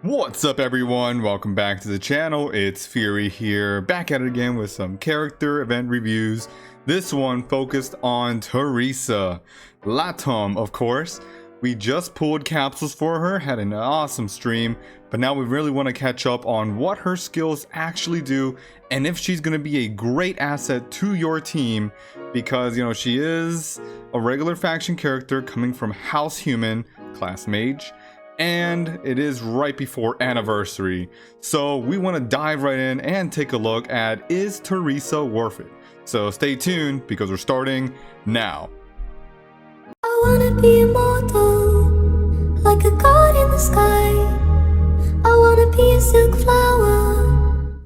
What's up everyone, welcome back to the channel. It's Fury here, back at it again with some character event reviews. This one focused on Teresa, Latom of course. We just pulled capsules for her, had an awesome stream, but now we really want to catch up on what her skills actually do and if she's going to be a great asset to your team, because you know she is a regular faction character coming from House Human, class mage. And it is right before anniversary, so we want to dive right in and take a look at, is Teresa worth it? So stay tuned because we're starting now. I wanna be immortal, like a god in the sky. I wanna be a silk flower.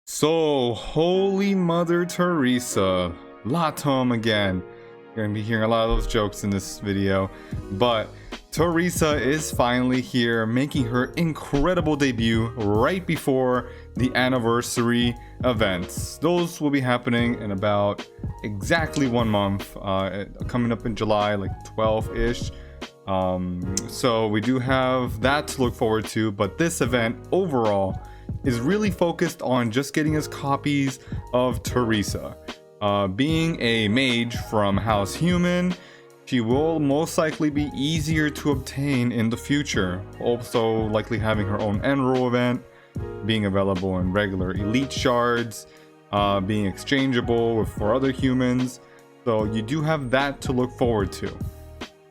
So Holy Mother Teresa, Latom again. You're gonna be hearing a lot of those jokes in this video, but Teresa is finally here, making her incredible debut right before the anniversary events. Those will be happening in about exactly 1 month, coming up in July, like 12-ish. So we do have that to look forward to, but this event overall is really focused on just getting us copies of Teresa. Being a mage from House Human, she will most likely be easier to obtain in the future. Also likely having her own end role event, being available in regular elite shards, being exchangeable for other humans. So you do have that to look forward to.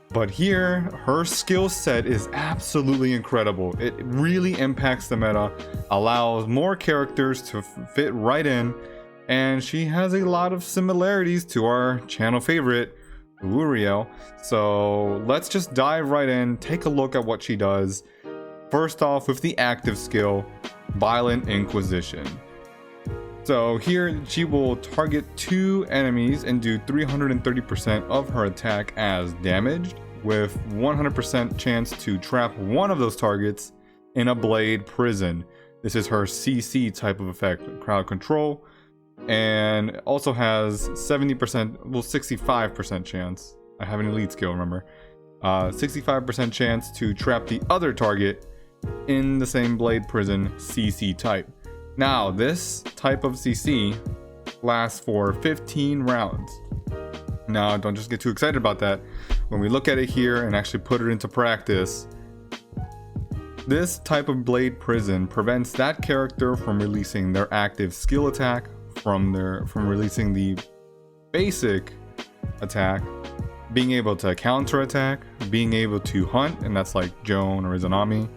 But here, her skill set is absolutely incredible. It really impacts the meta, allows more characters to fit right in, and she has a lot of similarities to our channel favorite, Uriel. So let's just dive right in, take a look at what she does. First off, with the active skill, Violent Inquisition. So here she will target 2 enemies and do 330% of her attack as damaged, with 100% chance to trap one of those targets in a blade prison. This is her CC type of effect, crowd control. And also has 70%, well 65% chance. I have an elite skill, remember. 65% chance to trap the other target in the same blade prison CC type. Now, this type of CC lasts for 15 rounds. Now, don't just get too excited about that. When we look at it here and actually put it into practice, this type of blade prison prevents that character from releasing their active skill attack, from releasing the basic attack, being able to counter attack, being able to hunt, and that's like Joan or Izanami.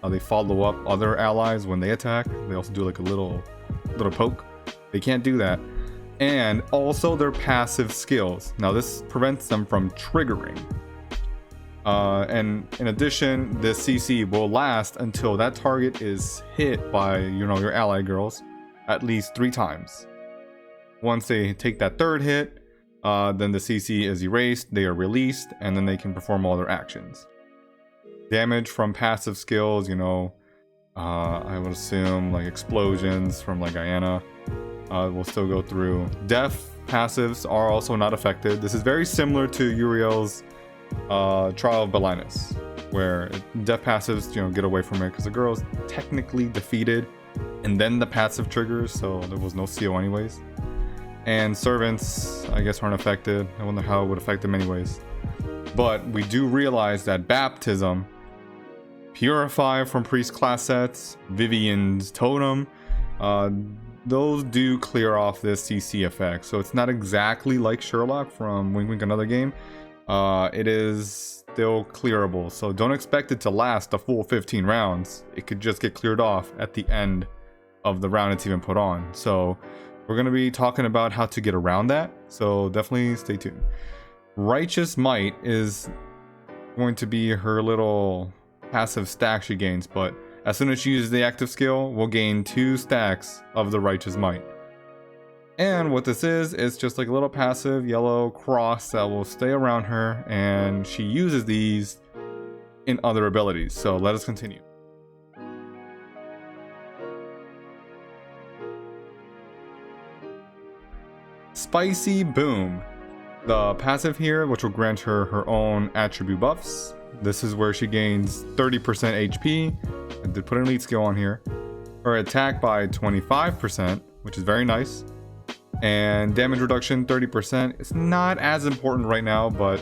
They follow up other allies when they attack. They also do like a little poke. They can't do that. And also their passive skills. Now this prevents them from triggering. And in addition, this CC will last until that target is hit by, you know, your ally girls at least 3 times. Once they take that 3rd hit, then the CC is erased, they are released, and then they can perform all their actions. Damage from passive skills, you know, I would assume like explosions from like Guyana will still go through. Death passives are also not affected. This is very similar to Uriel's Trial of Belinus, where death passives, you know, get away from it because the girl is technically defeated, and then the passive triggers, so there was no CO anyways. And servants, I guess, aren't affected. I wonder how it would affect them anyways. But we do realize that baptism, purify from priest class sets, Vivian's totem, those do clear off this CC effect. So it's not exactly like Sherlock from Wink Wink Another Game. It is still clearable, so don't expect it to last a full 15 rounds. It could just get cleared off at the end of the round it's even put on. So we're going to be talking about how to get around that, so definitely stay tuned. Righteous Might is going to be her little passive stack she gains, but as soon as she uses the active skill, we'll gain 2 stacks of the Righteous Might. And what this is just like a little passive yellow cross that will stay around her, and she uses these in other abilities. So let us continue. Spicy Boom. The passive here, which will grant her her own attribute buffs, This is where she gains 30% HP. I did put an elite skill on here. Her attack by 25%, which is very nice. And damage reduction 30%. It's not as important right now, but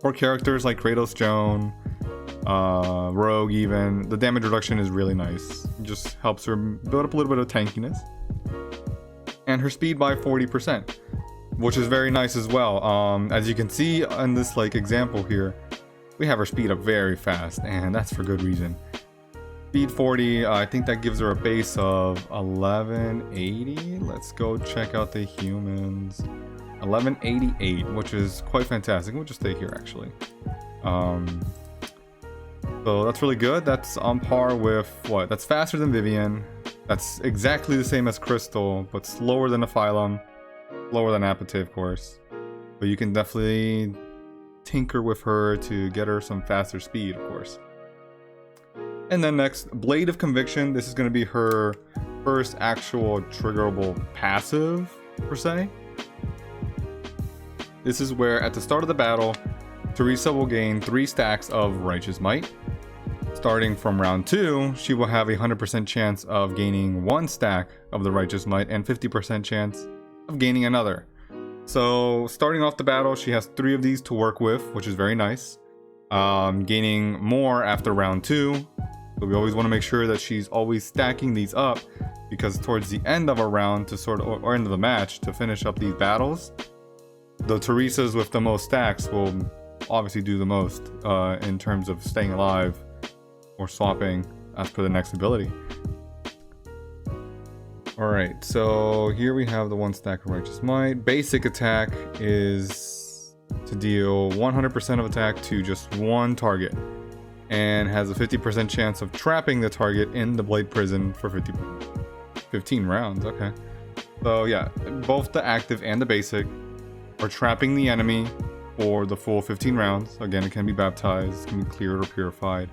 for characters like Kratos, Joan, Rogue even, the damage reduction is really nice. It just helps her build up a little bit of tankiness. And her speed by 40%, which is very nice as well. As you can see on this like example here, we have her speed up very fast, and that's for good reason. Speed 40, I think that gives her a base of 1180. Let's go check out the humans. 1188, which is quite fantastic. We'll just stay here actually. So that's really good. That's on par with what? That's faster than Vivian. That's exactly the same as Crystal, but slower than Nephilim. Slower than Apathy, of course. But you can definitely tinker with her to get her some faster speed, of course. And then next, Blade of Conviction. This is going to be her first actual triggerable passive, per se. This is where at the start of the battle, Teresa will gain 3 stacks of Righteous Might. Starting from round 2, she will have a 100% chance of gaining 1 stack of the Righteous Might and 50% chance of gaining another. So starting off the battle, she has 3 of these to work with, which is very nice. Gaining more after round 2. So we always want to make sure that she's always stacking these up, because towards the end of a round to sort of, or end of the match to finish up these battles, the Teresas with the most stacks will obviously do the most in terms of staying alive or swapping as per the next ability. Alright, so here we have the 1 stack of Righteous Might. Basic attack is to deal 100% of attack to just 1 target, and has a 50% chance of trapping the target in the Blade Prison for 15 rounds. Okay, so yeah, both the active and the basic are trapping the enemy for the full 15 rounds. Again, it can be baptized, it can be cleared or purified.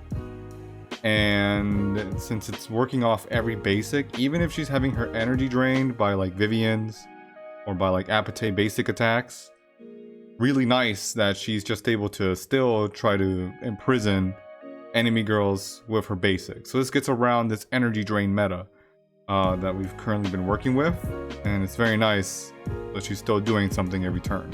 And since it's working off every basic, even if she's having her energy drained by like Vivian's or by like Apathy basic attacks, really nice that she's just able to still try to imprison enemy girls with her basic. So this gets around this energy drain meta that we've currently been working with, and it's very nice that she's still doing something every turn.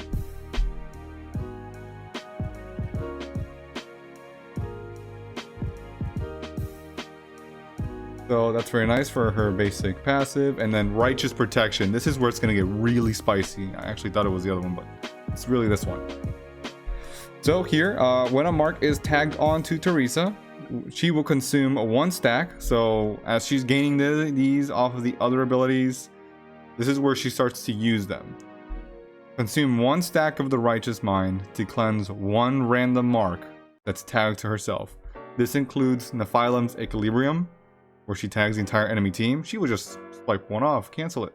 So that's very nice for her basic passive. And then Righteous Protection. This is where it's going to get really spicy. I actually thought it was the other one, but it's really this one. So here, when a mark is tagged onto Teresa, she will consume 1 stack. So as she's gaining these off of the other abilities, this is where she starts to use them. Consume 1 stack of the Righteous Mind to cleanse 1 random mark that's tagged to herself. This includes Nephilim's Equilibrium, where she tags the entire enemy team. She will just swipe 1 off, cancel it.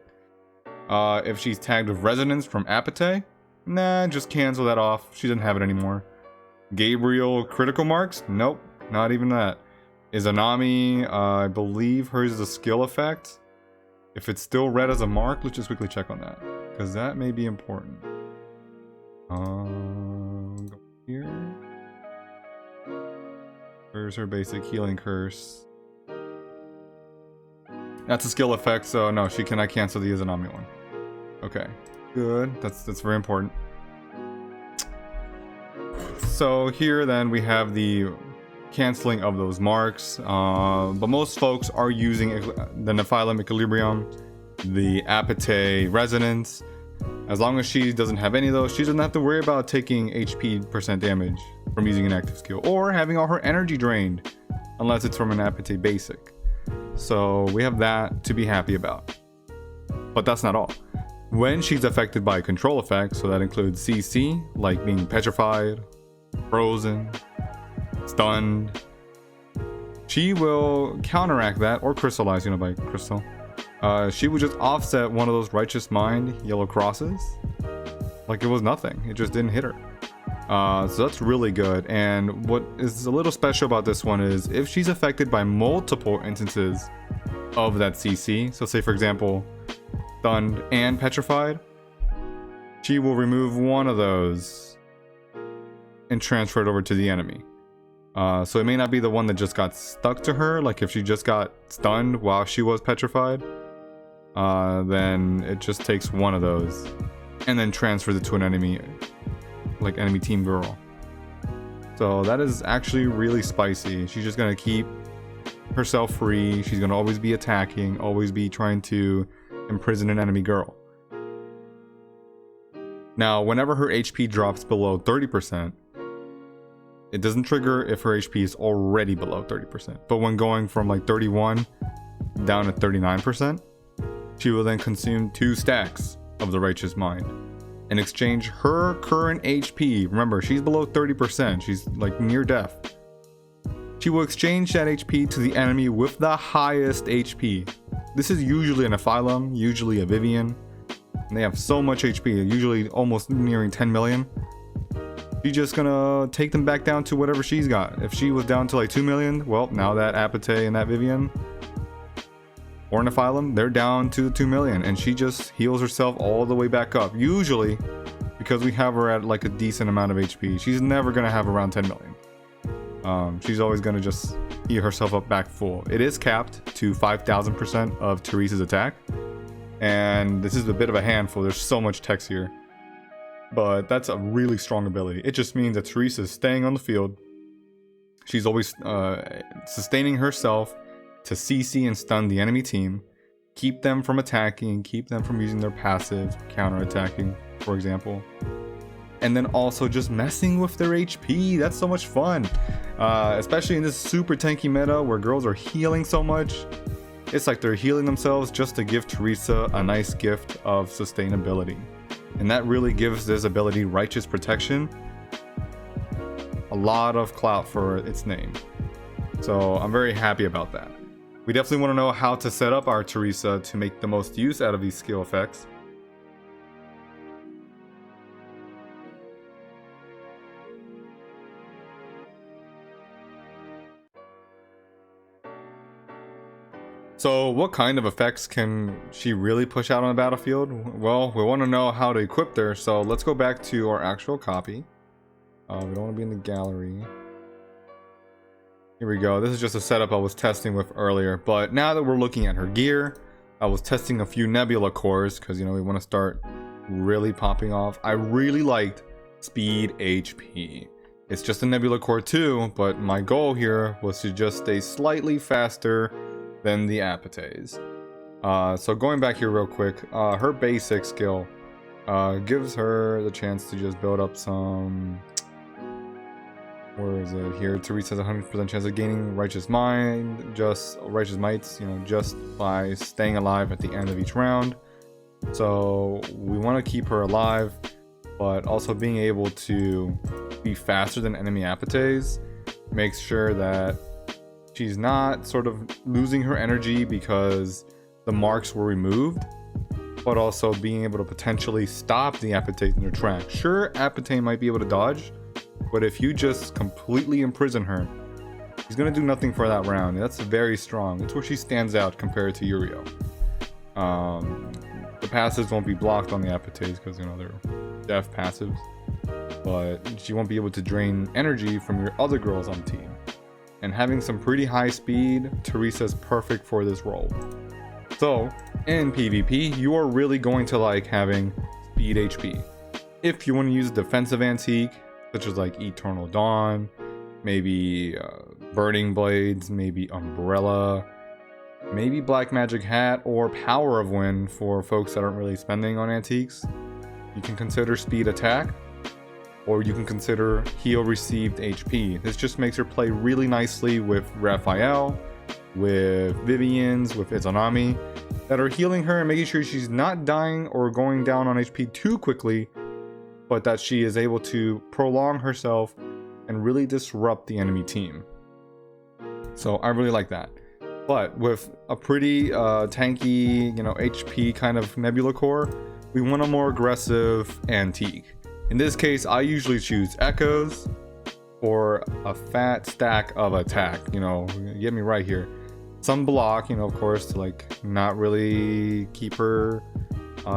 If she's tagged with Resonance from Apathy, nah, just cancel that off. She doesn't have it anymore. Gabriel critical marks? Nope, not even that. Izanami, I believe hers is a skill effect. If it's still red as a mark, let's just quickly check on that, because that may be important. Go here. Where's her basic healing curse? That's a skill effect, so no, she cannot cancel the Izanami one. Okay, good. That's very important. So here then we have the canceling of those marks, but most folks are using the Nephilim Equilibrium, the Apathy Resonance. As long as she doesn't have any of those, she doesn't have to worry about taking HP % damage from using an active skill or having all her energy drained, unless it's from an Apathy basic. So we have that to be happy about. But that's not all. When she's affected by control effects, so that includes CC, like being petrified, frozen, stunned, she will counteract that, or crystallize, by crystal. She would just offset one of those Righteous Mind yellow crosses like it was nothing. It just didn't hit her. So that's really good. And what is a little special about this one is if she's affected by multiple instances of that CC, so say for example stunned and petrified, she will remove one of those and transfer it over to the enemy. So it may not be the one that just got stuck to her. Like if she just got stunned while she was petrified, then it just takes one of those and then transfers it to an enemy, like enemy team girl. So that is actually really spicy. She's just gonna keep herself free. She's gonna always be attacking, always be trying to imprison an enemy girl. Now, whenever her HP drops below 30%, it doesn't trigger if her HP is already below 30%. But when going from like 31 down to 39%, she will then consume 2 stacks of the Righteous Mind and exchange her current HP. Remember, she's below 30%. She's like near death. She will exchange that HP to the enemy with the highest HP. This is usually an Asylum, usually a Vivian. And they have so much HP, usually almost nearing 10 million. She's just gonna take them back down to whatever she's got. If she was down to like 2 million, well, now that Apathy and that Vivian or an Asylum, they're down to 2 million, and she just heals herself all the way back up. Usually, because we have her at like a decent amount of HP, she's never gonna have around 10 million. She's always gonna just heal herself up back full. It is capped to 5,000% of Teresa's attack, and this is a bit of a handful. There's so much text here, but that's a really strong ability. It just means that Teresa is staying on the field. She's always sustaining herself to CC and stun the enemy team, keep them from attacking, keep them from using their passive, counter-attacking, for example. And then also just messing with their HP. That's so much fun. Especially in this super tanky meta where girls are healing so much. It's like they're healing themselves just to give Teresa a nice gift of sustainability. And that really gives this ability, Righteous Protection, a lot of clout for its name. So I'm very happy about that. We definitely want to know how to set up our Teresa to make the most use out of these skill effects. So what kind of effects can she really push out on the battlefield? Well, we want to know how to equip her, so let's go back to our actual copy. We don't want to be in the gallery. Here we go. This is just a setup I was testing with earlier, but now that we're looking at her gear, I was testing a few Nebula cores because, you know, we want to start really popping off. I really liked Speed HP. It's just a Nebula core too, but my goal here was to just stay slightly faster than the Apates. So going back here real quick, her basic skill gives her the chance to just build up some... Where is it here? Teresa has a 100% chance of gaining Righteous Mind, just Righteous Mites, you know, just by staying alive at the end of each round. So we want to keep her alive, but also being able to be faster than enemy Apates makes sure that she's not sort of losing her energy because the marks were removed, but also being able to potentially stop the Apatite in their track. Sure, Apatite might be able to dodge, but if you just completely imprison her, she's going to do nothing for that round. That's very strong. That's where she stands out compared to Uriel. The passives won't be blocked on the Apates because, you know, they're deaf passives, but she won't be able to drain energy from your other girls on the team. And having some pretty high speed, Teresa is perfect for this role. So in PvP, you are really going to like having speed HP. If you want to use a defensive antique, such as like Eternal Dawn, maybe Burning Blades, maybe Umbrella, maybe Black Magic Hat, or Power of Wind for folks that aren't really spending on antiques, you can consider speed attack, or you can consider heal received HP. This just makes her play really nicely with Raphael, with Vivians, with Izanami, that are healing her and making sure she's not dying or going down on HP too quickly, but that she is able to prolong herself and really disrupt the enemy team. So I really like that. But with a pretty tanky, you know, HP kind of Nebula core, we want a more aggressive antique. In this case, I usually choose Echoes for a fat stack of attack. You know, get me right here. Some block, you know, of course, to like not really keep her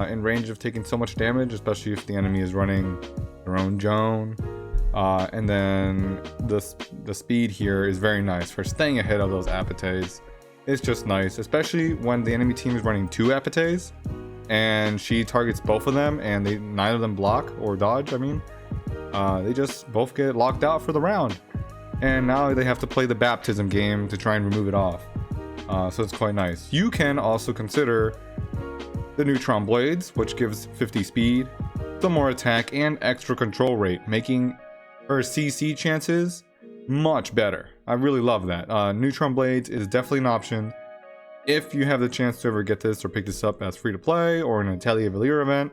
in range of taking so much damage, especially if the enemy is running their own Joan. And then the speed here is very nice for staying ahead of those apates. It's just nice, especially when the enemy team is running 2 apates and she targets both of them and neither of them block or dodge. I mean, they just both get locked out for the round, and now they have to play the baptism game to try and remove it off. So it's quite nice. You can also consider the neutron blades, which gives 50 speed, some more attack, and extra control rate, making her CC chances much better. I really love that. Neutron blades is definitely an option if you have the chance to ever get this or pick this up as free to play or in an Atelier Valire event.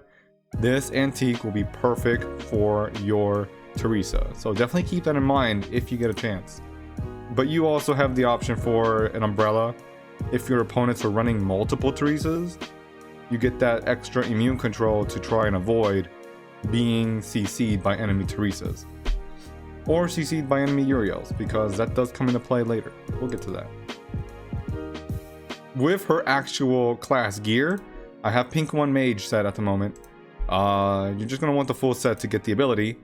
This antique will be perfect for your Teresa, so definitely keep that in mind if you get a chance. But you also have the option for an umbrella. If your opponents are running multiple Teresas, you get that extra immune control to try and avoid being CC'd by enemy Teresas. Or CC'd by enemy Uriels, because that does come into play later. We'll get to that. With her actual class gear, I have Pink 1 Mage set at the moment. You're just going to want the full set to get the ability.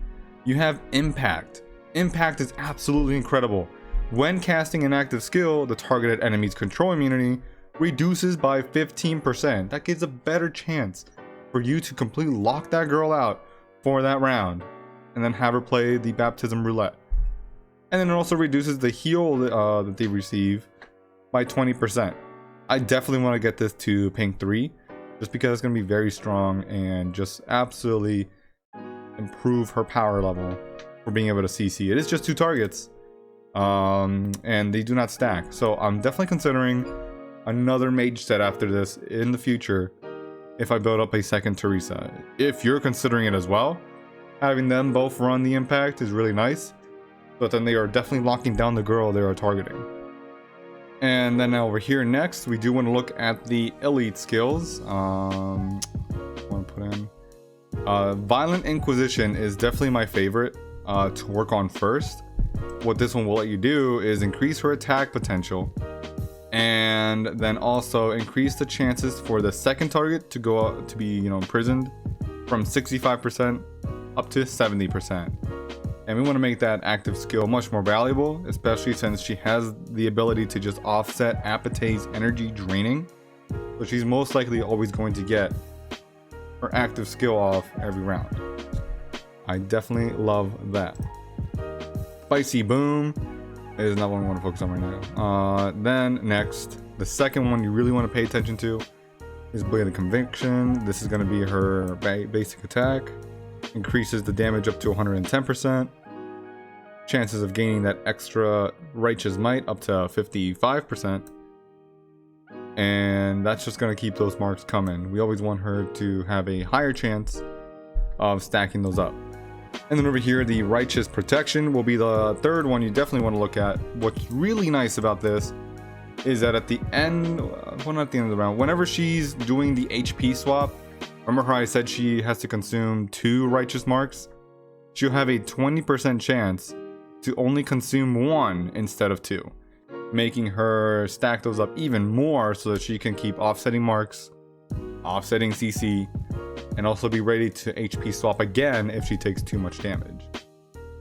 You have Impact. Impact is absolutely incredible. When casting an active skill, the targeted enemy's control immunity reduces by 15%. That gives a better chance for you to completely lock that girl out for that round, and then have her play the baptism roulette. And then it also reduces the heal that they receive by 20%. I definitely want to get this to Pink 3, just because it's going to be very strong and just absolutely improve her power level for being able to CC. It is just 2 targets, and they do not stack. So I'm definitely considering another mage set after this in the future if I build up a second Teresa. If you're considering it as well, having them both run the impact is really nice, but then they are definitely locking down the girl they are targeting. And then over here next, we do want to look at the elite skills. I want to put in Violent Inquisition is definitely my favorite to work on first. What this one will let you do is increase her attack potential, and then also increase the chances for the second target to go out to be, imprisoned from 65% up to 70%. And we want to make that active skill much more valuable, especially since she has the ability to just offset Apate's energy draining. So she's most likely always going to get her active skill off every round. I definitely love that. Spicy Boom is not one I want to focus on right now. Then next, the second one you really want to pay attention to is Blade of Conviction. This is going to be her basic attack. Increases the damage up to 110%. Chances of gaining that extra Righteous Might up to 55%. And that's just going to keep those marks coming. We always want her to have a higher chance of stacking those up. And then over here, the Righteous Protection will be the third one you definitely want to look at. What's really nice about this is that at the end, well, not at the end of the round, whenever she's doing the HP swap, remember how I said she has to consume 2 Righteous Marks? She'll have a 20% chance to only consume 1 instead of 2, making her stack those up even more so that she can keep offsetting marks, offsetting CC, and also be ready to HP swap again if she takes too much damage.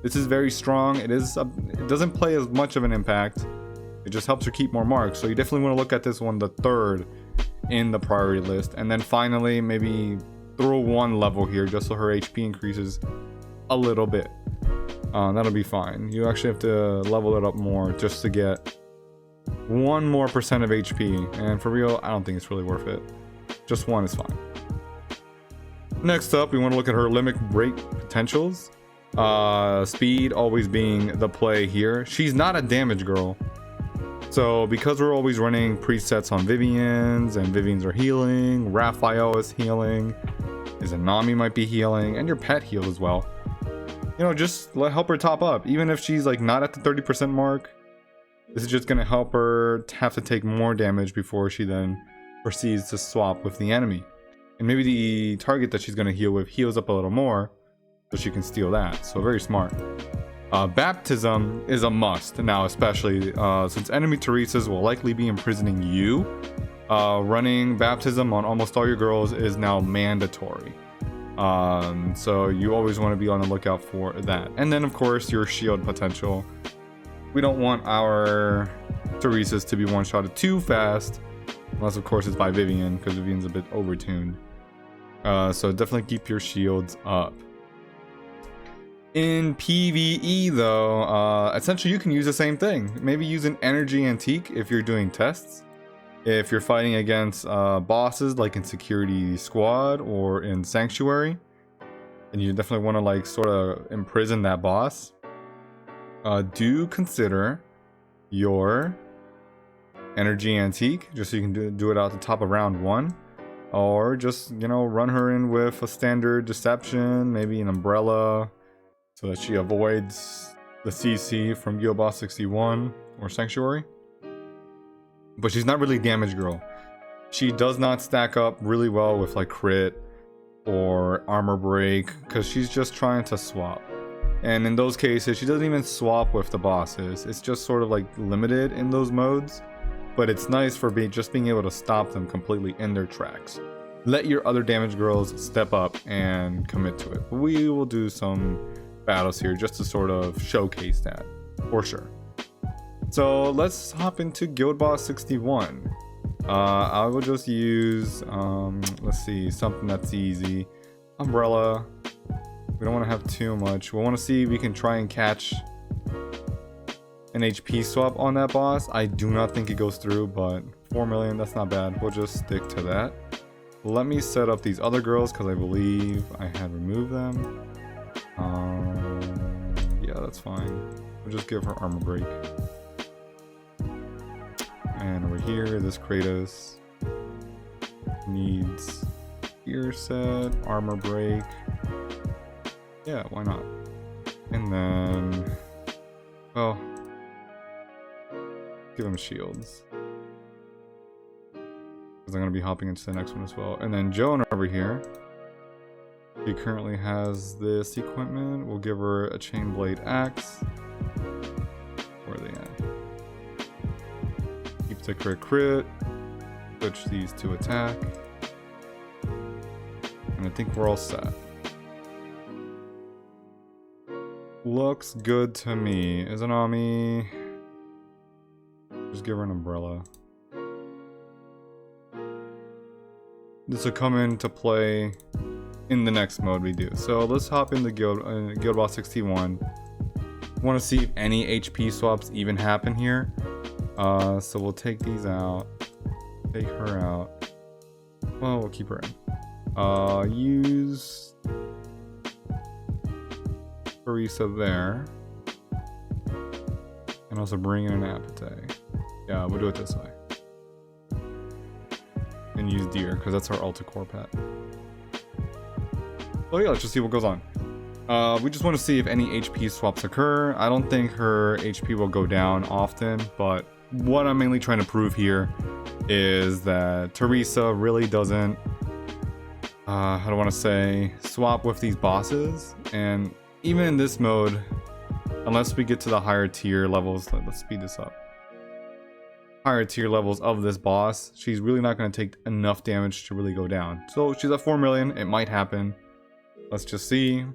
This is very strong. It doesn't play as much of an impact. It just helps her keep more marks. So you definitely want to look at this one, the third in the priority list. And then finally, maybe throw 1 level here just so her HP increases a little bit. That'll be fine. You actually have to level it up more just to get 1 more percent of HP. And for real, I don't think it's really worth it. Just 1 is fine. Next up, we want to look at her limit break potentials. Speed always being the play here. She's not a damage girl. So because we're always running presets on Vivians, and Vivians are healing, Raphael is healing, Izanami might be healing, and your pet heal as well. Just help her top up. Even if she's like not at the 30% mark, this is just going to help her have to take more damage before she then proceeds to swap with the enemy. And maybe the target that she's going to heal with heals up a little more, so she can steal that. So very smart. Baptism is a must now, especially since enemy Teresas will likely be imprisoning you. Running baptism on almost all your girls is now mandatory. So you always want to be on the lookout for that. And then of course your shield potential. We don't want our Teresas to be one-shotted too fast, unless of course it's by Vivian, because Vivian's a bit overtuned. So definitely keep your shields up. In PvE though, essentially you can use the same thing. Maybe use an energy antique if you're doing tests. If you're fighting against bosses like in Security Squad or in Sanctuary, and you definitely want to like sort of imprison that boss, do consider your energy antique, just so you can do it at the top of round 1. Or just, you know, run her in with a standard deception, maybe an umbrella, so that she avoids the CC from Guild Boss 61 or Sanctuary. But she's not really damage girl. She does not stack up really well with like crit or armor break, because she's just trying to swap. And in those cases, she doesn't even swap with the bosses. It's just sort of like limited in those modes. But it's nice for just being able to stop them completely in their tracks. Let your other damage girls step up and commit to it. But we will do some battles here just to sort of showcase that, for sure. So let's hop into Guild Boss 61. I will just use, let's see, something that's easy. Umbrella. We don't want to have too much. We want to see if we can try and catch an HP swap on that boss. I do not think it goes through, but 4 million, that's not bad. We'll just stick to that. Let me set up these other girls, because I believe I had removed them. Yeah, that's fine. We'll just give her armor break. And over here, this Kratos needs gear set, armor break. Yeah, why not? And then, well, give him shields, because I'm going to be hopping into the next one as well. And then Joan over here, she currently has this equipment. We'll give her a chain blade axe. Where are they at? Keep the crit. Switch these to attack. And I think we're all set. Looks good to me. Izanami, just give her an umbrella. This will come into play in the next mode we do. So let's hop into Guild Boss 61. Want to see if any HP swaps even happen here. So we'll take these out. Take her out. Well, we'll keep her in. Use Teresa there. And also bring in an Apatite. Yeah, we'll do it this way. And use Deer, because that's our Altacore pet. So yeah, let's just see what goes on. We just want to see if any HP swaps occur. I don't think her HP will go down often, but what I'm mainly trying to prove here is that Teresa really doesn't, how do I want to say, swap with these bosses. And even in this mode, unless we get to the higher tier levels, let's speed this up. Higher tier levels of this boss, she's really not going to take enough damage to really go down. So she's at 4 million, it might happen. Let's just see.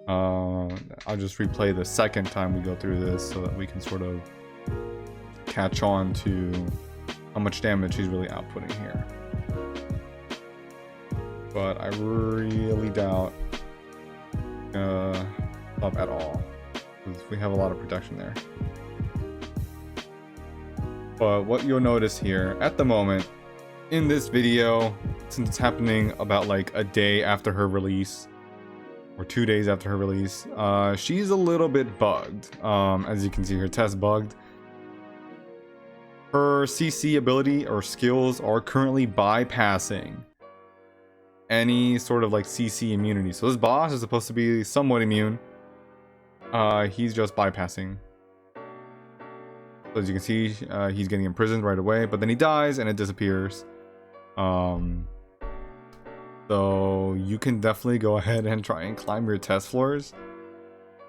I'll just replay the second time we go through this so that we can sort of catch on to how much damage she's really outputting here. But I really doubt up at all, because we have a lot of protection there. But what you'll notice here at the moment in this video, since it's happening about like a day after her release or 2 days after her release, she's a little bit bugged. As you can see, her test bugged. Her CC ability or skills are currently bypassing any sort of like CC immunity. So this boss is supposed to be somewhat immune. He's just bypassing. So as you can see, he's getting imprisoned right away, but then he dies and it disappears. So you can definitely go ahead and try and climb your test floors.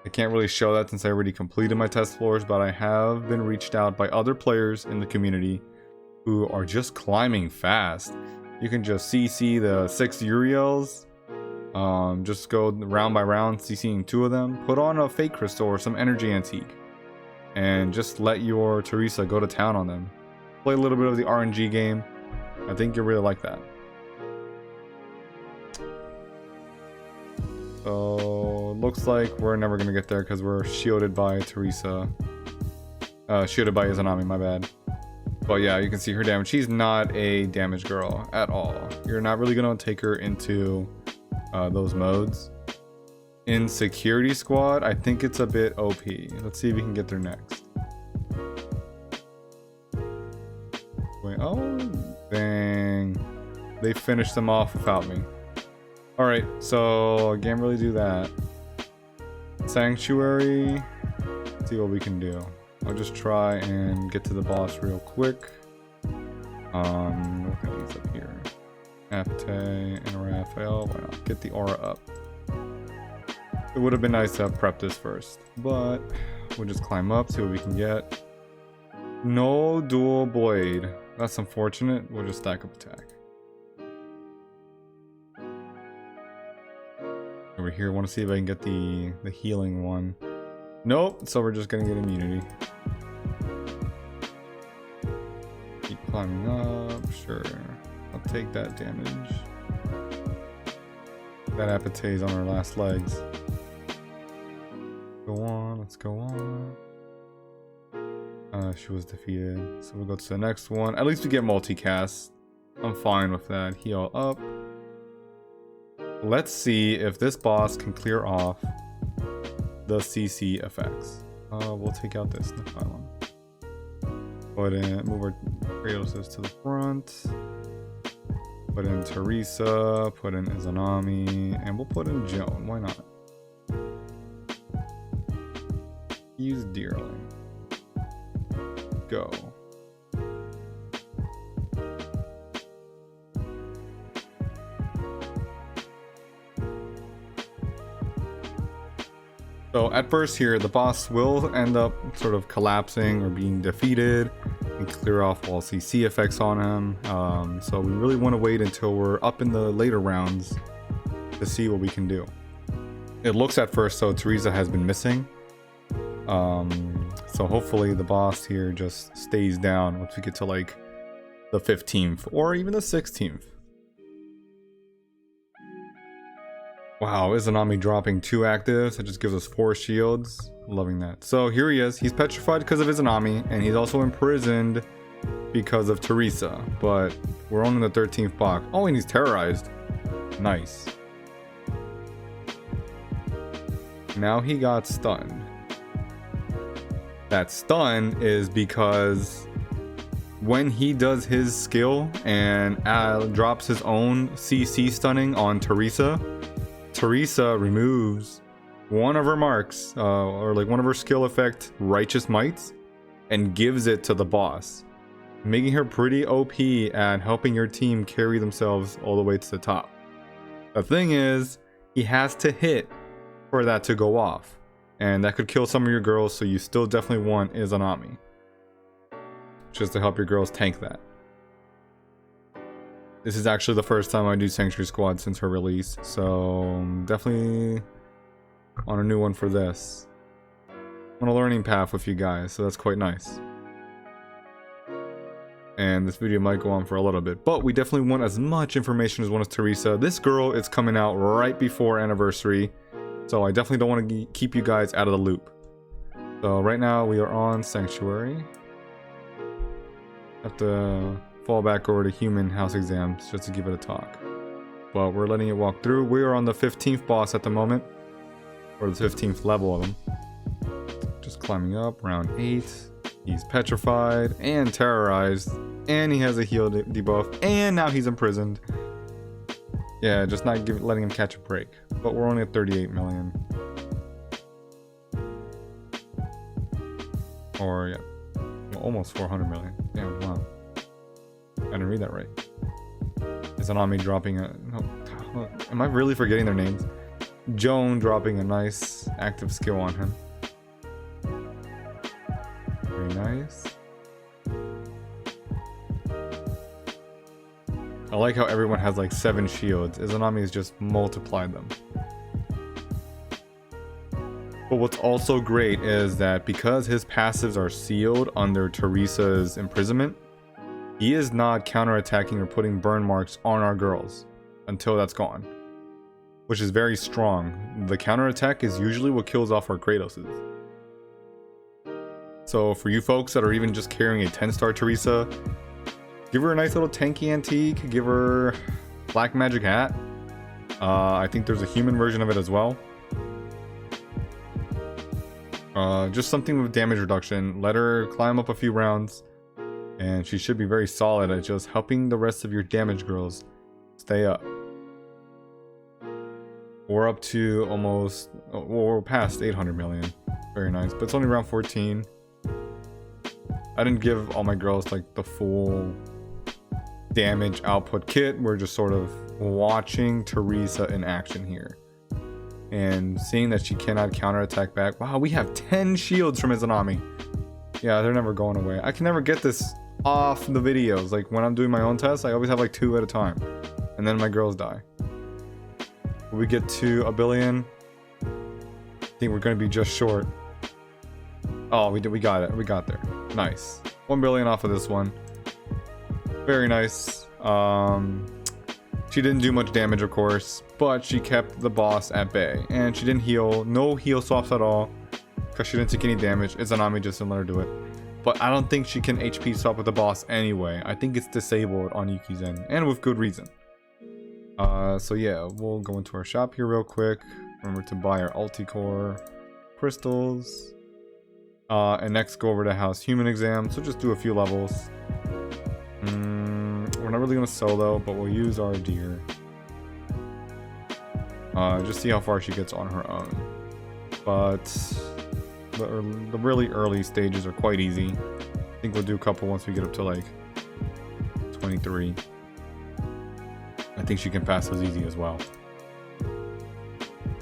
I can't really show that since I already completed my test floors, but I have been reached out by other players in the community who are just climbing fast. You can just CC the 6 Uriels Just go round by round, CCing 2 of them. Put on a fake crystal or some energy antique, and just let your Teresa go to town on them. Play a little bit of the RNG game. I think you'll really like that. So looks like we're never gonna get there because we're shielded by Teresa. Shielded by Izanami, my bad. But yeah, you can see her damage. She's not a damage girl at all. You're not really gonna take her into those modes. In Security Squad, I think it's a bit OP. Let's see if we can get there next. Wait, oh, dang. They finished them off without me. Alright, so I can't really do that. Sanctuary, let's see what we can do. I'll just try and get to the boss real quick. What can I use up here? Apte and Raphael. Why not? Get the aura up. It would have been nice to have prepped this first, but we'll just climb up, see what we can get. No dual blade. That's unfortunate. We'll just stack up attack. Over here, want to see if I can get the healing one. Nope, so we're just gonna get immunity. Keep climbing up, sure. I'll take that damage. That Apatese on our last legs. Go on, let's go on. She was defeated, so we'll go to the next one. At least we get multicast. I'm fine with that. Heal up. Let's see if this boss can clear off the CC effects. We'll take out this Nephilim. Put in, move our Kratos to the front. Put in Teresa, put in Izanami, and we'll put in Joan. Why not? Use Dearly. Go. So at first here, the boss will end up sort of collapsing or being defeated and clear off all CC effects on him. So we really want to wait until we're up in the later rounds to see what we can do. It looks at first so Teresa has been missing. So hopefully the boss here just stays down once we get to like the 15th or even the 16th. Wow, Izanami dropping 2 actives. That just gives us 4 shields. Loving that. So here he is. He's petrified because of Izanami, and he's also imprisoned because of Teresa. But we're only in the 13th block. Oh, and he's terrorized. Nice. Now he got stunned. That stun is because when he does his skill and drops his own CC stunning on Teresa, Teresa removes one of her marks, or like one of her skill effect Righteous Mights, and gives it to the boss, making her pretty OP at helping your team carry themselves all the way to the top. The thing is, he has to hit for that to go off, and that could kill some of your girls, so you still definitely want Izanami, just to help your girls tank that. This is actually the first time I do Sanctuary Squad since her release, so definitely on a new one for this. On a learning path with you guys, so that's quite nice. And this video might go on for a little bit, but we definitely want as much information as one as Teresa. This girl is coming out right before anniversary, so I definitely don't want to keep you guys out of the loop. So right now we are on Sanctuary. Have to fall back over to human house exams just to give it a talk, but we're letting it walk through. We are on the 15th boss at the moment, or the 15th level of him. Just climbing up, round 8. He's petrified and terrorized, and he has a heal debuff, and now he's imprisoned. Yeah, just not letting him catch a break, but we're only at 38 million. Or yeah, almost 400 million. Damn, wow. I didn't read that right. Izanami dropping a... Oh, am I really forgetting their names? Joan dropping a nice active skill on him. Very nice. I like how everyone has like 7 shields. Izanami has just multiplied them. But what's also great is that because his passives are sealed under Teresa's imprisonment, he is not counterattacking or putting burn marks on our girls until that's gone, which is very strong. The counterattack is usually what kills off our Kratoses. So for you folks that are even just carrying a 10-star Teresa, give her a nice little tanky antique, give her black magic hat. I think there's a human version of it as well. Just something with damage reduction. Let her climb up a few rounds, and she should be very solid at just helping the rest of your damage girls stay up. We're up to almost, we're past 800 million. Very nice, but it's only round 14. I didn't give all my girls like the full damage output kit. We're just sort of watching Teresa in action here and seeing that she cannot counterattack back. Wow, we have 10 shields from Izanami. Yeah, they're never going away. I can never get this off the videos. Like when I'm doing my own tests, I always have like 2 at a time, and then my girls die. Will we get to 1 billion? I think we're going to be just short. Oh, we got it. We got there. Nice. 1 billion off of this one. Very nice. She didn't do much damage, of course, but she kept the boss at bay, and she didn't heal. No heal swaps at all because she didn't take any damage. Izanami just didn't let her do it. But I don't think she can HP swap with the boss anyway. I think it's disabled on Yuki's end, and with good reason. So yeah, we'll go into our shop here real quick. Remember to buy our Ulticore crystals. And next go over to House Human Exam. So just do a few levels. We're not really gonna solo, but we'll use our deer. Just see how far she gets on her own. But the really early stages are quite easy. I think we'll do a couple once we get up to like 23. I think she can pass those easy as well.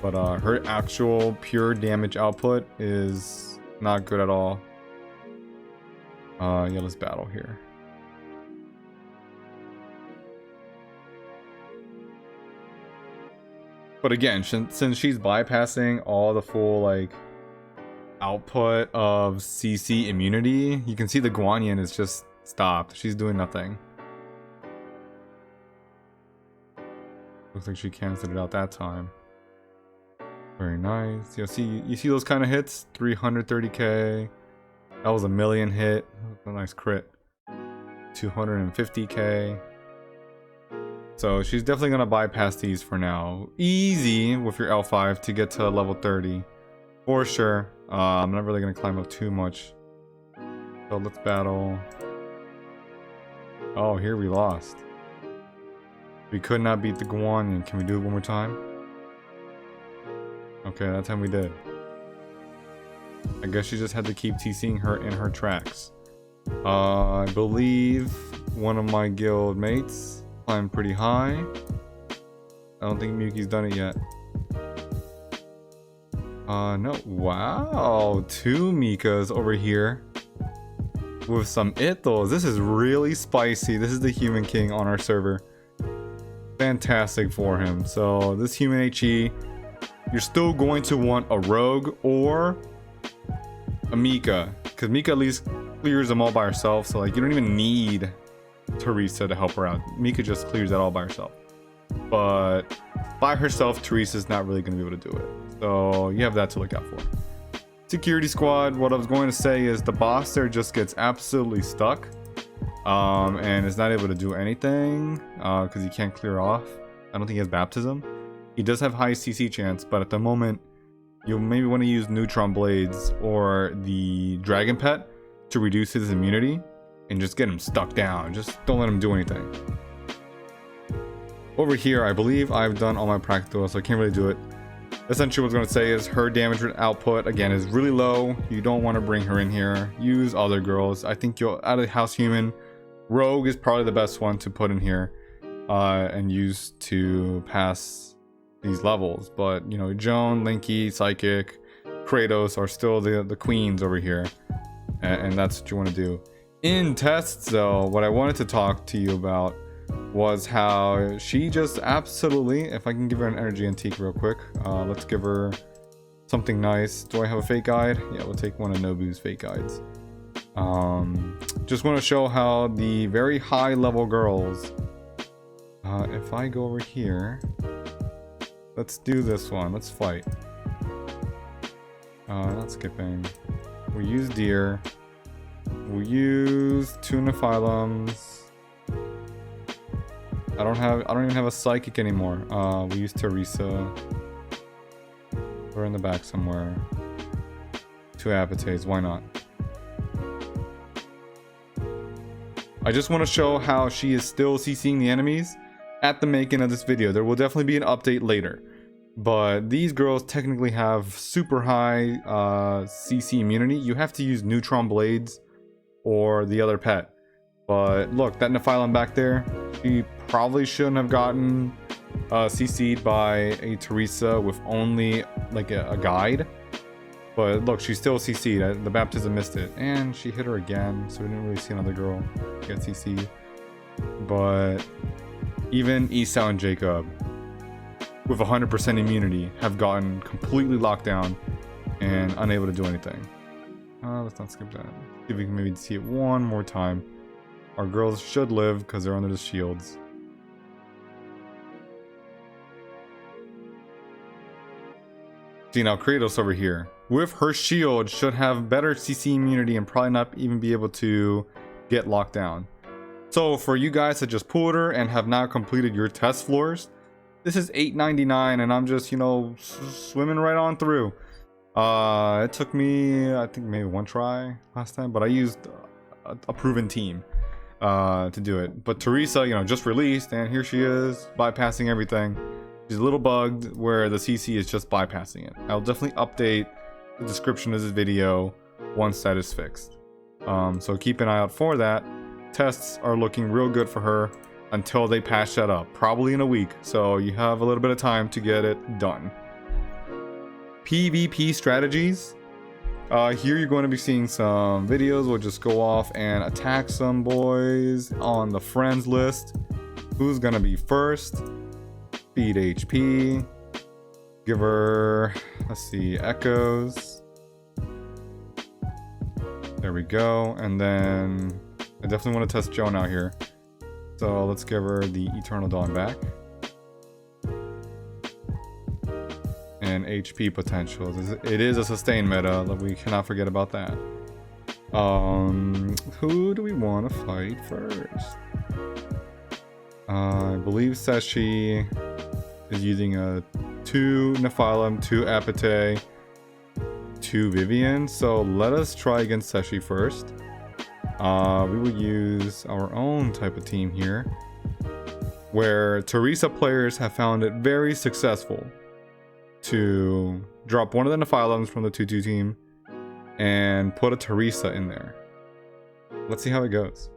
But her actual pure damage output is not good at all. Yeah, let's battle here. But again, since she's bypassing all the full like output of CC immunity, you can see the Guanyin is just stopped. She's doing nothing. Looks like she canceled it out that time. Very nice. You see those kind of hits? 330k. That was a 1,000,000 hit. That was a nice crit. 250k. So she's definitely gonna bypass these for now. Easy with your L5 to get to level 30. For sure. I'm not really gonna climb up too much. So let's battle. Oh, here we lost. We could not beat the Guanyin. Can we do it one more time? Okay, that time we did. I guess she just had to keep TCing her in her tracks. I believe one of my guild mates climbed pretty high. I don't think Miyuki's done it yet. No. Wow, 2 Mikas over here with some Ithos. This is really spicy. This is the Human King on our server. Fantastic for him. So this Human HE, you're still going to want a Rogue or a Mika, because Mika at least clears them all by herself. So like you don't even need Teresa to help her out. Mika just clears that all by herself. But by herself, Teresa's not really going to be able to do it. So you have that to look out for. Security squad, what I was going to say is the boss there just gets absolutely stuck. And is not able to do anything because he can't clear off. I don't think he has baptism. He does have high CC chance, but at the moment you'll maybe want to use neutron blades or the dragon pet to reduce his immunity and just get him stuck down. Just don't let him do anything. Over here, I believe I've done all my practical, so I can't really do it. Essentially what I was going to say is her damage output again is really low. You don't want to bring her in here. Use other girls. I think you'll out of House Human, Rogue is probably the best one to put in here and use to pass these levels. But you know, Joan, Linky, Psychic, Kratos are still the queens over here, and that's what you want to do. In tests though, what I wanted to talk to you about was how she just absolutely, if I can give her an energy antique real quick, let's give her something nice. Do I have a fake guide? Yeah, we'll take one of Nobu's fake guides. Just want to show how the very high level girls, if I go over here, let's do this one. Let's fight. Not skipping. We'll use deer. We'll use tuna phylums. I don't even have a psychic anymore. We use Teresa. We're in the back somewhere. 2 apates, why not? I just want to show how she is still CCing the enemies at the making of this video. There will definitely be an update later. But these girls technically have super high CC immunity. You have to use neutron blades or the other pet. But look, that Nephilim back there, she probably shouldn't have gotten CC'd by a Teresa with only like a guide. But look, she still CC'd. The baptism missed it. And she hit her again, so we didn't really see another girl get CC'd. But even Esau and Jacob, with 100% immunity, have gotten completely locked down and unable to do anything. Let's not skip that. See if we can maybe see it one more time. Our girls should live because they're under the shields. See now, Kratos over here, with her shield, should have better CC immunity and probably not even be able to get locked down. So for you guys that just pulled her and have not completed your test floors, this is $8.99 and I'm just, you know, swimming right on through. It took me, I think maybe 1 try last time, but I used a proven team to do it. But Teresa, you know, just released and here she is bypassing everything. She's a little bugged where the CC is just bypassing it. I'll definitely update the description of this video once that is fixed. So keep an eye out for that. Tests are looking real good for her until they patch that up, probably in a week. So you have a little bit of time to get it done. PvP strategies. Here you're going to be seeing some videos. We'll just go off and attack some boys on the friends list. Who's gonna be first? Speed HP. Give her, let's see, echoes. There we go. And then I definitely want to test Joan out here. So let's give her the Eternal Dawn back. And HP potential. It is a sustain meta. We cannot forget about that. Who do we want to fight first? I believe Seshi is using a 2 Nephilim, 2 Apate, 2 Vivian. So let us try against Seshi first. We will use our own type of team here, where Teresa players have found it very successful to drop one of the Nephilims from the 2-2 team and put a Teresa in there. Let's see how it goes.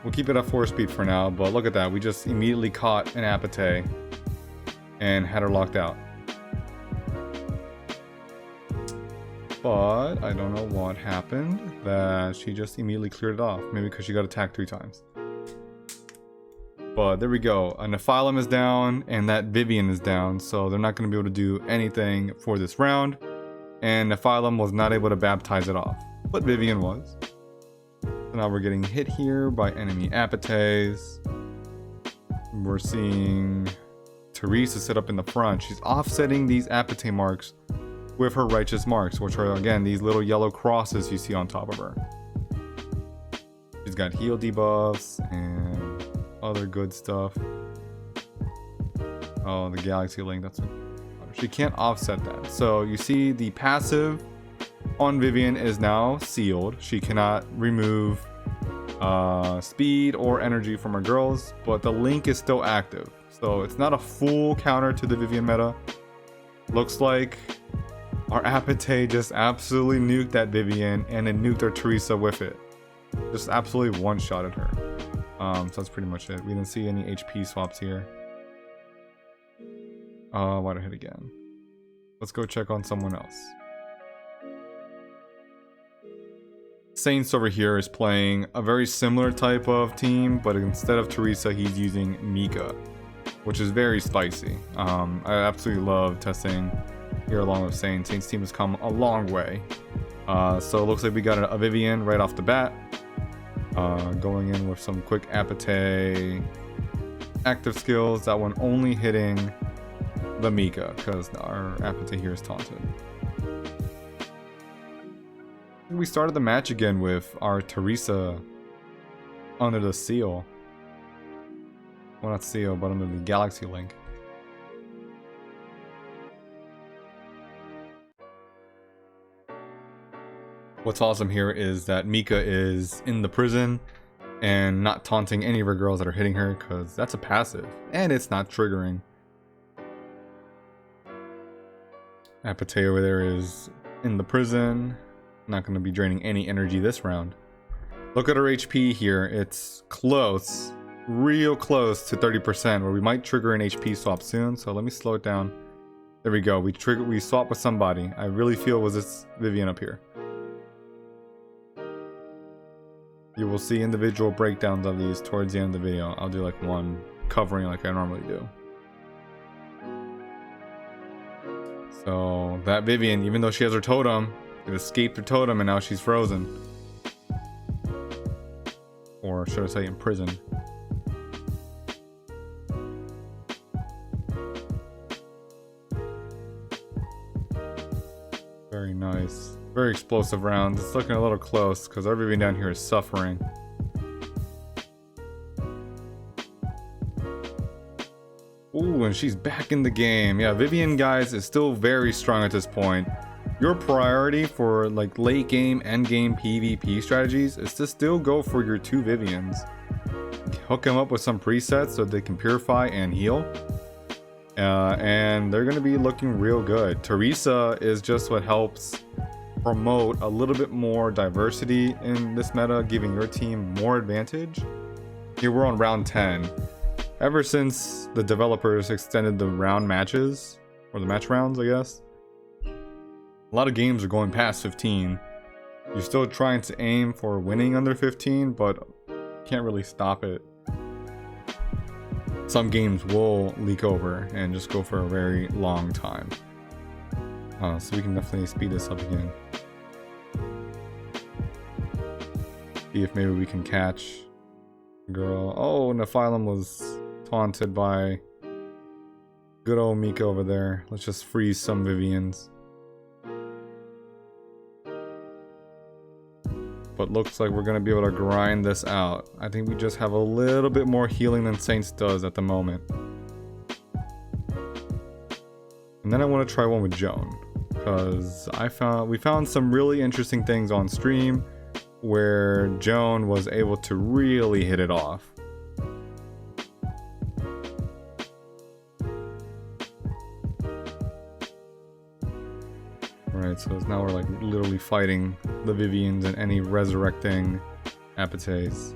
We'll keep it at 4 speed for now, but look at that. We just immediately caught an Apate and had her locked out. But I don't know what happened, that she just immediately cleared it off. Maybe because she got attacked 3 times. But there we go. A Nephilim is down and that Vivian is down, so they're not going to be able to do anything for this round. And Nephilim was not able to baptize it off, but Vivian was. So now we're getting hit here by enemy Apates. We're seeing Teresa sit up in the front. She's offsetting these Apate marks with her righteous marks, which are again these little yellow crosses you see on top of her. She's got heal debuffs and other good stuff. Oh, the Galaxy Link, that's what she can't offset that. So you see the passive on Vivian is now sealed. She cannot remove speed or energy from her girls, but the link is still active. So it's not a full counter to the Vivian meta. Looks like our Apate just absolutely nuked that Vivian and then nuked our Teresa with it. Just absolutely one-shotted her. So that's pretty much it. We didn't see any HP swaps here. Why'd I hit again? Let's go check on someone else. Saints over here is playing a very similar type of team, but instead of Teresa, he's using Mika, which is very spicy. I absolutely love testing here along with Saints. Saints team has come a long way. So it looks like we got a Vivian right off the bat. Going in with some quick Apate active skills. That one only hitting the Mika because our Apate here is taunted. We started the match again with our Teresa under the seal. Well, not seal, but under the Galaxy Link. What's awesome here is that Mika is in the prison and not taunting any of her girls that are hitting her, because that's a passive and it's not triggering. Apate over there is in the prison, not going to be draining any energy this round. Look at her HP here. It's close, real close to 30%, where we might trigger an HP swap soon. So let me slow it down. There we go. We swap with somebody. I really feel it was this Vivian up here. You will see individual breakdowns of these towards the end of the video. I'll do like one covering like I normally do. So that Vivian, even though she has her totem, it escaped her totem and now she's frozen. Or should I say imprisoned. Very nice. Very explosive rounds. It's looking a little close because our Vivian down here is suffering. Ooh, and she's back in the game. Yeah, Vivian, guys, is still very strong at this point. Your priority for like late game, end game PvP strategies is to still go for your two Vivians. Hook them up with some presets so they can purify and heal. And they're going to be looking real good. Teresa is just what helps promote a little bit more diversity in this meta, giving your team more advantage. Here we're on round 10. Ever since the developers extended the round matches, or the match rounds, I guess, a lot of games are going past 15. You're still trying to aim for winning under 15, but can't really stop it. Some games will leak over and just go for a very long time. So we can definitely speed this up again. See if maybe we can catch girl. Oh, Nephilim was taunted by good old Mika over there. Let's just freeze some Vivians. But looks like we're going to be able to grind this out. I think we just have a little bit more healing than Saints does at the moment. And then I want to try one with Joan, because we found some really interesting things on stream where Joan was able to really hit it off. Alright, so now we're like literally fighting the Vivians and any resurrecting Apates.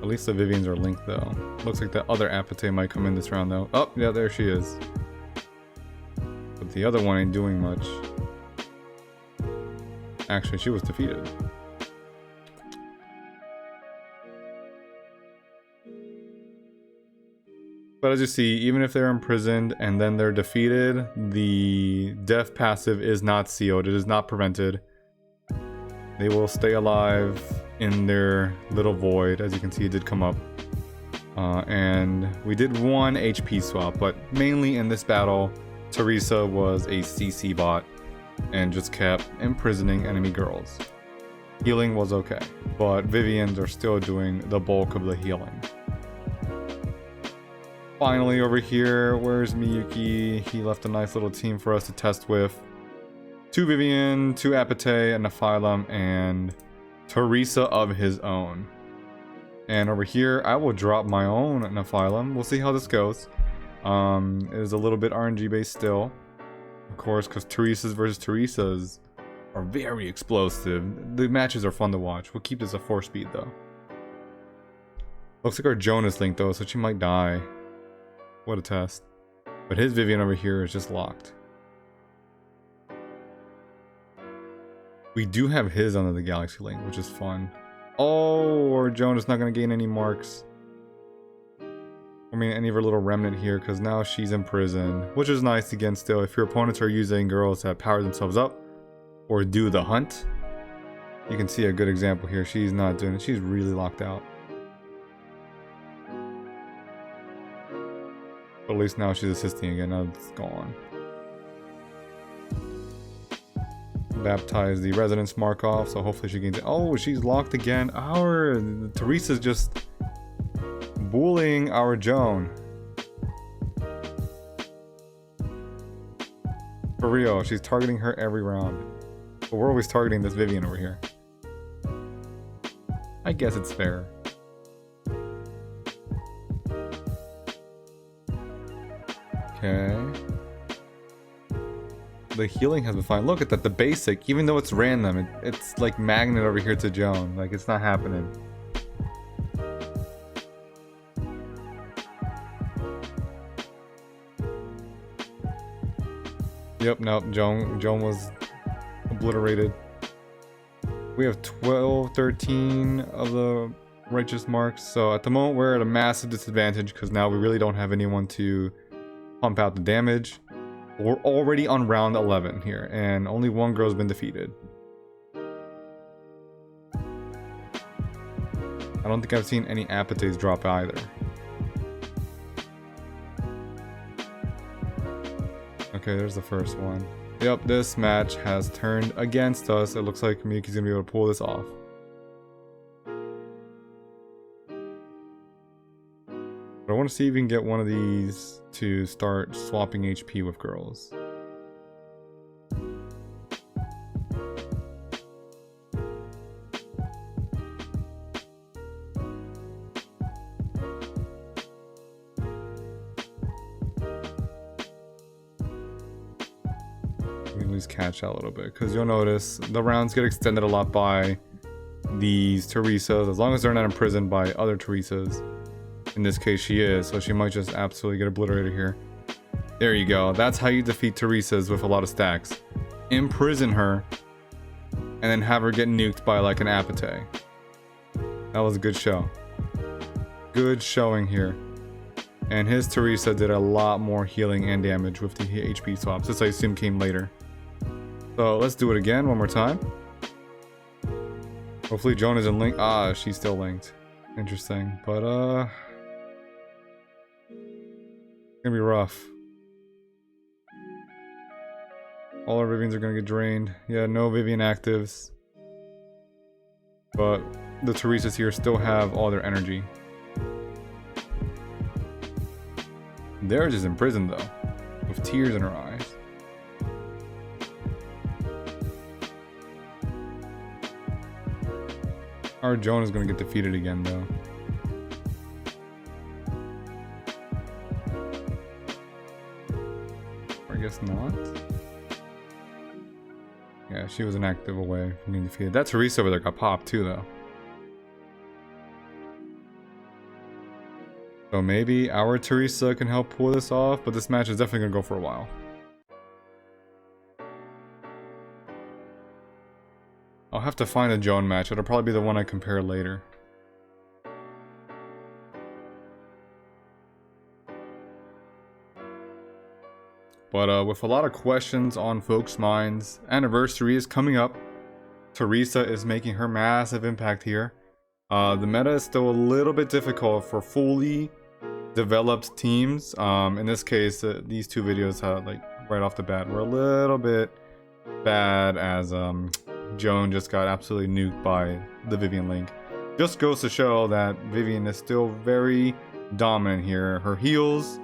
At least the Vivians are linked though. Looks like the other Apate might come in this round though. Oh, yeah, there she is. But the other one ain't doing much. Actually, she was defeated. But as you see, even if they're imprisoned and then they're defeated, the death passive is not sealed. It is not prevented. They will stay alive in their little void. As you can see, it did come up. And we did one HP swap, but mainly in this battle, Teresa was a CC bot and just kept imprisoning enemy girls. Healing was okay, but Vivians are still doing the bulk of the healing. Finally over here, where's Miyuki? He left a nice little team for us to test with. 2 Vivian, 2 Apate, a Nephilim, and Teresa of his own. And over here, I will drop my own Nephilim. We'll see how this goes. It is a little bit RNG based still. Of course, because Teresa's versus Teresa's are very explosive. The matches are fun to watch. We'll keep this at 4 speed though. Looks like our Joan is linked though, so she might die. What a test. But his Vivian over here is just locked. We do have his under the Galaxy Link, which is fun. Oh, or Joan is not going to gain any marks. I mean, any of her little remnant here, because now she's in prison, which is nice again still. If your opponents are using girls that power themselves up or do the hunt, you can see a good example here. She's not doing it. She's really locked out. But at least now she's assisting again. Now it's gone. Baptize the residence mark off, so hopefully she gains it. Oh, she's locked again. Teresa's just bullying our Joan. For real, she's targeting her every round. But we're always targeting this Vivian over here. I guess it's fair. Okay. The healing has been fine. Look at that, the basic, even though it's random, it's like magnet over here to Joan. Like, it's not happening. Yep, nope, Joan was obliterated. We have 12, 13 of the righteous marks. So at the moment we're at a massive disadvantage because now we really don't have anyone to pump out the damage. We're already on round 11 here, and only one girl's been defeated. I don't think I've seen any Apates drop either. Okay, there's the first one. Yep, this match has turned against us. It looks like Miyuki's gonna be able to pull this off. But I want to see if we can get one of these to start swapping HP with girls. Let me at least catch out a little bit, because you'll notice the rounds get extended a lot by these Teresas, as long as they're not imprisoned by other Teresas. In this case she is, so she might just absolutely get obliterated here. There you go. That's how you defeat Teresas with a lot of stacks. Imprison her, and then have her get nuked by like an Apate. That was a good show. Good showing here. And his Teresa did a lot more healing and damage with the HP swaps. This I assume came later. So let's do it again one more time. Hopefully Joan isn't linked. Ah, she's still linked. Interesting, but gonna be rough. All our Vivians are gonna get drained. Yeah, no Vivian actives. But the Teresas here still have all their energy. They're just imprisoned though, with tears in her eyes. Our Joan is gonna get defeated again though. I guess not. Yeah, she was an active away from being defeated. That Teresa over there got popped too though. So maybe our Teresa can help pull this off, but this match is definitely gonna go for a while. I'll have to find a Joan match. It'll probably be the one I compare later. But with a lot of questions on folks' minds, anniversary is coming up. Teresa is making her massive impact here. The meta is still a little bit difficult for fully developed teams. In this case, these two videos, like right off the bat, were a little bit bad as Joan just got absolutely nuked by the Vivian Link. Just goes to show that Vivian is still very dominant here. Her heals,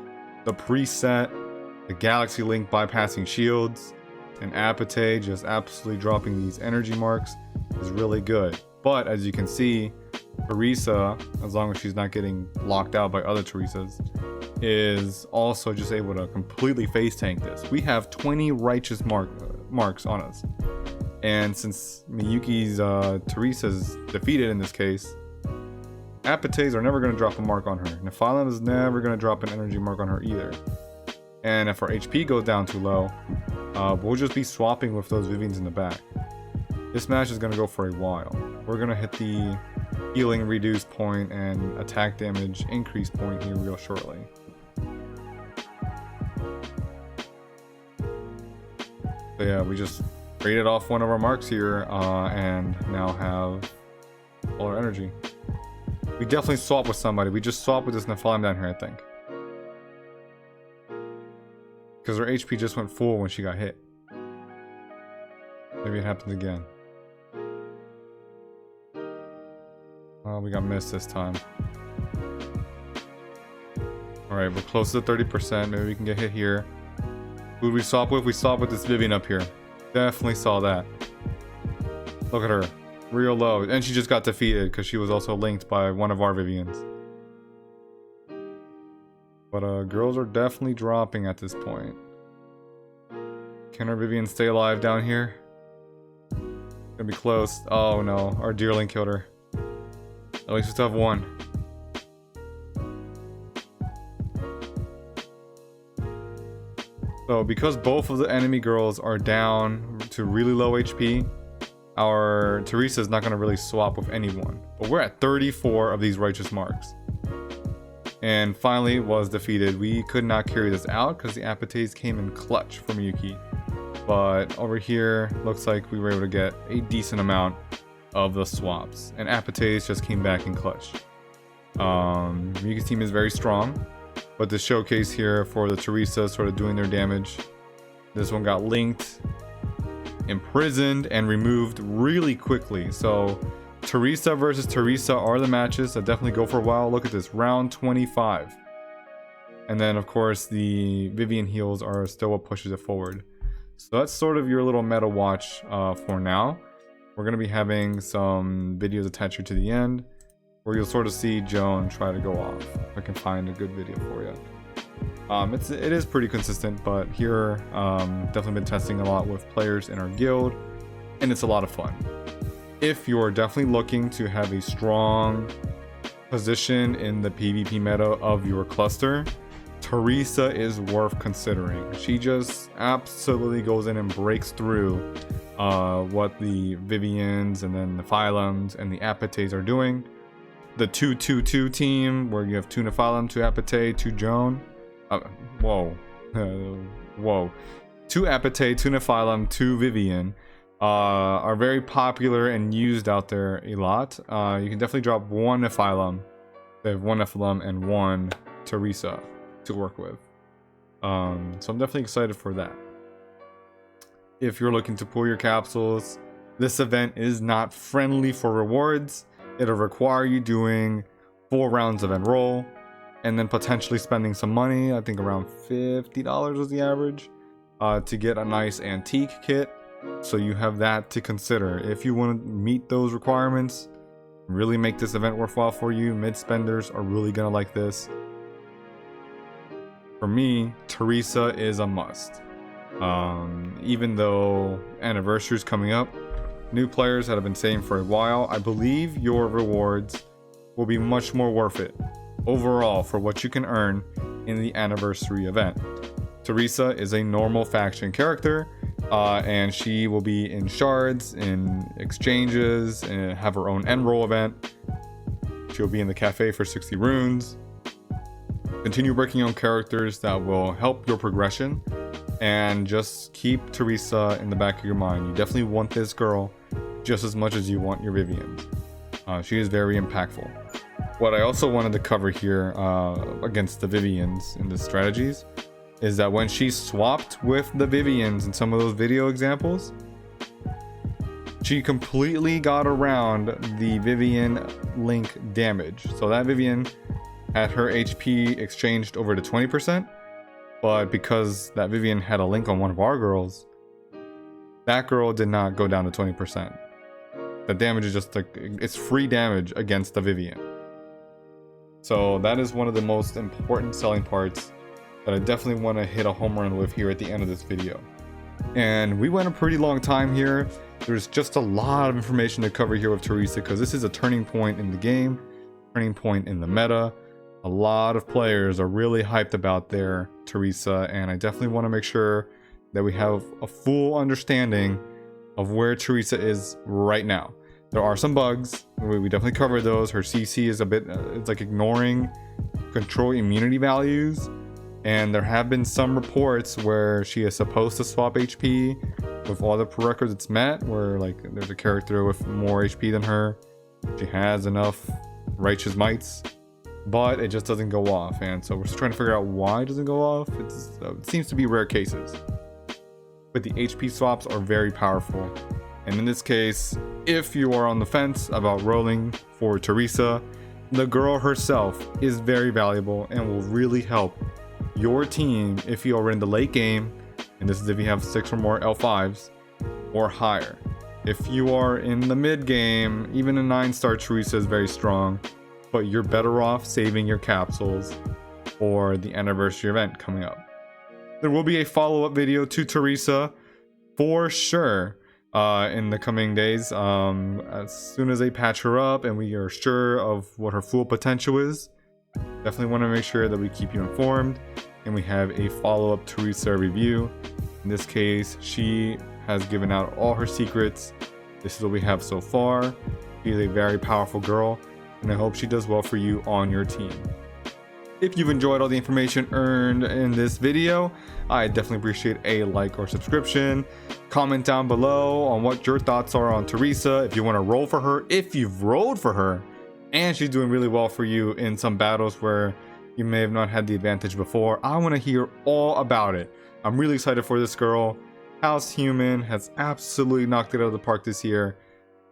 the preset, the Galaxy Link bypassing shields, and Apate just absolutely dropping these energy marks is really good. But as you can see, Teresa, as long as she's not getting locked out by other Teresas, is also just able to completely face tank this. We have 20 righteous marks on us. And since Miyuki's Teresa's defeated in this case, Apates are never going to drop a mark on her. Nephilim is never going to drop an energy mark on her either. And if our HP goes down too low, we'll just be swapping with those Vivians in the back. This match is going to go for a while. We're going to hit the healing reduce point and attack damage increase point here real shortly. So yeah, we just traded off one of our marks here and now have all our energy. We definitely swap with somebody. We just swapped with this Nephilim down here, I think. Because her HP just went full when she got hit. Maybe it happens again. We got missed this time. Alright, we're close to 30%. Maybe we can get hit here. Who did we swap with? We swapped with this Vivian up here. Definitely saw that. Look at her. Real low. And she just got defeated because she was also linked by one of our Vivians. But girls are definitely dropping at this point. Can our Vivian stay alive down here? Gonna be close. Oh no, our Deerling killed her. At least we still have one. So because both of the enemy girls are down to really low HP, our Teresa is not going to really swap with anyone. But we're at 34 of these righteous marks. And finally was defeated. We could not carry this out because the Apates came in clutch from Yuki. But over here, looks like we were able to get a decent amount of the swaps. And Apates just came back in clutch. Yuki's team is very strong. But the showcase here for the Teresa sort of doing their damage. This one got linked, imprisoned, and removed really quickly. So Teresa versus Teresa are the matches that definitely go for a while. Look at this, round 25. And then of course the Vivian heals are still what pushes it forward. So that's sort of your little meta watch for now. We're going to be having some videos attached here to the end where you'll sort of see Joan try to go off. If I can find a good video for you. It is pretty consistent, but here definitely been testing a lot with players in our guild, and it's a lot of fun. If you're definitely looking to have a strong position in the PvP meta of your cluster, Teresa is worth considering. She just absolutely goes in and breaks through what the Vivians and then the Phylums and the Apates are doing. The 2-2-2 team, where you have 2 Nephilim, 2 Apate, 2 Joan. Whoa. 2 Apate, 2 Nephilim, 2 Vivian are very popular and used out there a lot. You can definitely drop 1 Nephilim. They have 1 Nephilim and 1 Teresa to work with. So I'm definitely excited for that. If you're looking to pull your capsules, this event is not friendly for rewards. It'll require you doing 4 rounds of enroll and then potentially spending some money. I think around $50 was the average to get a nice antique kit. So you have that to consider. If you want to meet those requirements, really make this event worthwhile for you, mid spenders are really gonna like this. For me, Teresa is a must. Even though anniversary is coming up, new players that have been saying for a while, I believe your rewards will be much more worth it overall for what you can earn in the anniversary event. Teresa is a normal faction character, and she will be in shards, in exchanges, and have her own end roll event. She'll be in the cafe for 60 runes. Continue working on characters that will help your progression, and just keep Teresa in the back of your mind. You definitely want this girl just as much as you want your Vivians. She is very impactful. What I also wanted to cover here against the Vivians in the strategies is that when she swapped with the Vivians in some of those video examples, she completely got around the Vivian link damage. So that Vivian had her HP exchanged over to 20%, but because that Vivian had a link on one of our girls, that girl did not go down to 20%. The damage is just like, it's free damage against the Vivian. So that is one of the most important selling parts that I definitely want to hit a home run with here at the end of this video. And we went a pretty long time here. There's just a lot of information to cover here with Teresa, because this is a turning point in the game, turning point in the meta. A lot of players are really hyped about their Teresa, and I definitely want to make sure that we have a full understanding of where Teresa is right now. There are some bugs. We definitely covered those. Her CC is a bit, it's like ignoring control immunity values. And there have been some reports where she is supposed to swap HP with all the prerequisites met, where like there's a character with more HP than her. She has enough righteous mites, but it just doesn't go off. And so we're just trying to figure out why it doesn't go off. It seems to be rare cases. But the HP swaps are very powerful. And in this case, if you are on the fence about rolling for Teresa, the girl herself is very valuable and will really help your team if you are in the late game, and this is if you have 6 or more L5s or higher. If you are in the mid game, even a 9-star Teresa is very strong, but you're better off saving your capsules for the anniversary event coming up. There will be a follow-up video to Teresa for sure in the coming days, as soon as they patch her up and we are sure of what her full potential is. Definitely want to make sure that we keep you informed, and we have a follow-up Teresa review. In this case, she has given out all her secrets. This is what we have so far. She is a very powerful girl, and I hope she does well for you on your team. If you've enjoyed all the information earned in this video, I definitely appreciate a like or subscription. Comment down below on what your thoughts are on Teresa, if you want to roll for her, if you've rolled for her, and she's doing really well for you in some battles where you may have not had the advantage before. I want to hear all about it. I'm really excited for this girl. House Human has absolutely knocked it out of the park this year,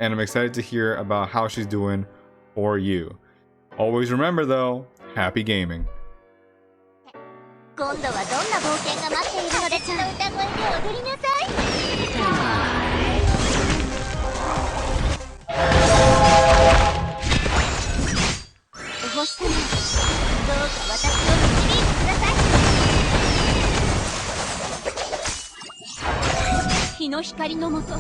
and I'm excited to hear about how she's doing for you. Always remember though, happy gaming. 今度はどんな冒険が待っているのでしょう。歌声で踊りなさい。お星様、どうか私を導いてください。日の光のもと。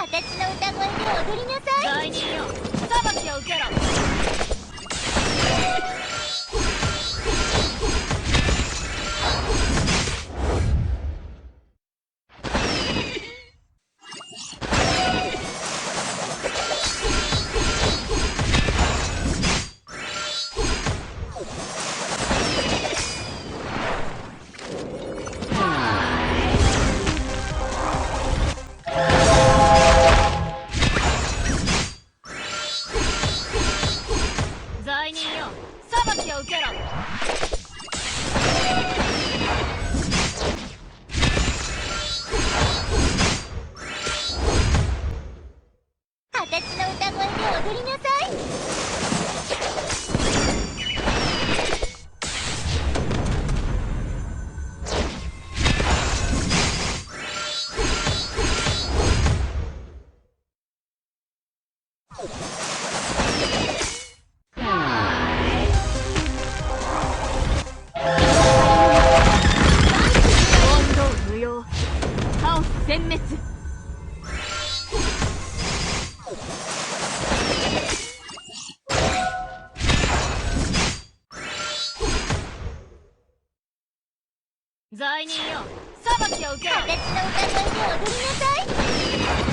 私の歌声で踊りなさい。罪人よ、裁きを受けろ。罪人よ、裁きを受けろ。私の歌声で踊りなさい。殲滅。罪人よ、裁きを受けろ。私の歌声で踊りなさい。